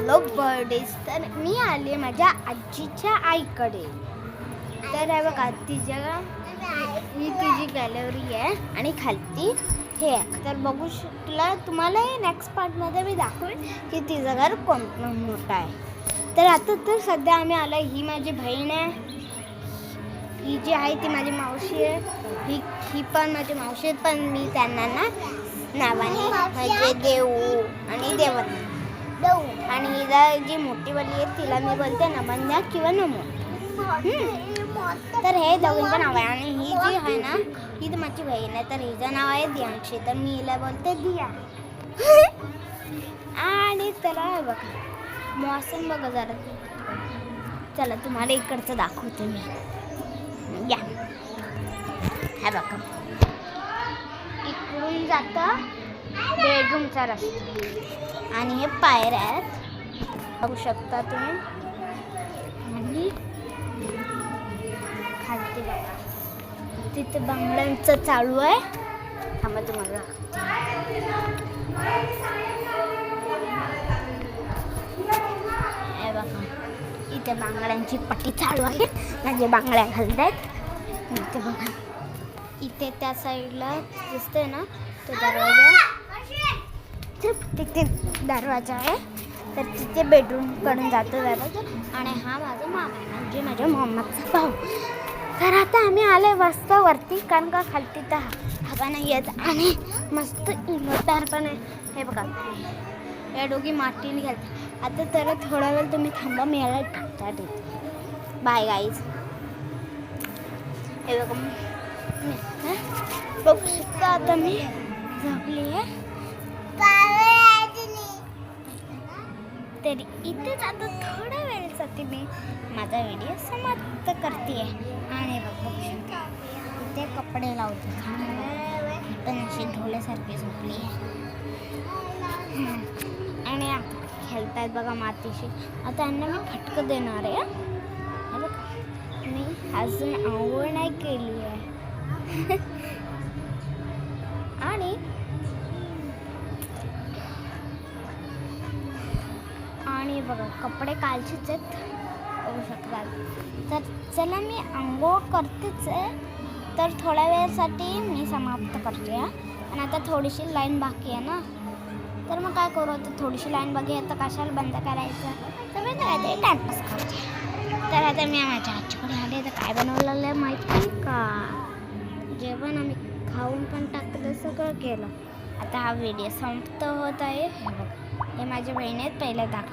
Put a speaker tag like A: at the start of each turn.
A: Hello birthdays. तर मी आले माझ्या आजीच्या आईकडे. तर हे बघा तिच्या ही तिची गॅलरी आहे आणि खालती हे आहे. तर बघू तुम्हाला नेक्स्ट पार्टमध्ये मी दाखवेन की तिचं घर कोणतं मोठं आहे. तर आता तर सध्या आम्ही आलो. ही माझी बहीण आहे, ही जी आहे ती माझी मावशी आहे, ही पण माझी मावशी आहे. पण मी त्यांना नावाने म्हणजे देऊ आणि देवता आणि हिला जी मोठीवाली आहे तिला मी बोलते नमन्या किंवा नमो. तर हे दोघींचं नाव आहे. आणि ही जी आहे ना ही तर माझी बहीण आहे. तर हिचं नाव आहे दियांशी. तर मी हिला बोलते दिया. आणि त्याला बघा मौसम बघा जरा. चला तुम्हाला इकडचं दाखवते मी. या हे बघा इकडून जातं बेडरूमचा रस्ता आणि हे पायऱ्या आहेत बघू शकता तुम्ही. आणि खालती बघा तिथे बांगड्यांचं चालू आहे. थांबा तुम्हाला हे बघा इथे बांगड्यांची पट्टी चालू आहे. म्हणजे बांगड्या घालतायत. इथे बघा इथे त्या साईडला दिसतोय ना तो दरवाजा. तिथे दरवाजा आहे. तर तिथे बेडरूमकडून जातो दरवाजा. आणि हा माझा मामा म्हणजे माझ्या मामाचा भाऊ. तर आता आम्ही आले मस्त वरती कारण का खालती तर हवा नाही येत. आणि मस्त इन्व्हर्टर पण आहे. हे बघा या दोघी मातीने घालतात. आता तर थोडा वेळ तुम्ही थांबा मी याला टाकतात. Bye guys. हे बघा बघू शकता आता मी झोपली आहे. तरी इथेच आता थोड्या वेळेसाठी मी माझा व्हिडिओ समाप्त करते. आणि बघू शकता इथे कपडे लावते. पण अशी ढोल्यासारखी झोपली आहे. आणि खेळतायत बघा मातीशी. आता यांना मी फटकं देणार आहे. मी अजून आंघोळ नाही केली आहे. आणि बघा कपडे कालचेच आहेत बघू शकता. तर चला मी आंघोळ करतेच आहे. तर थोड्या वेळासाठी मी समाप्त करते. आणि आता थोडीशी लाईन बाकी आहे ना. तर मग काय करू आता थोडीशी लाईन बाकी आहे. तर कशाला बंद करायचं. तर मी काय टाइमपास करते. तर आता मी माझ्या आजीकडे आले. तर काय बनवलेलं आहे माहिती का. जेवण आम्ही खाऊन पण टाकलं सगळं केलं. आता हा व्हिडिओ समाप्त होत आहे. हे बघा हे माझ्या बहिणीत पहिले दाखव.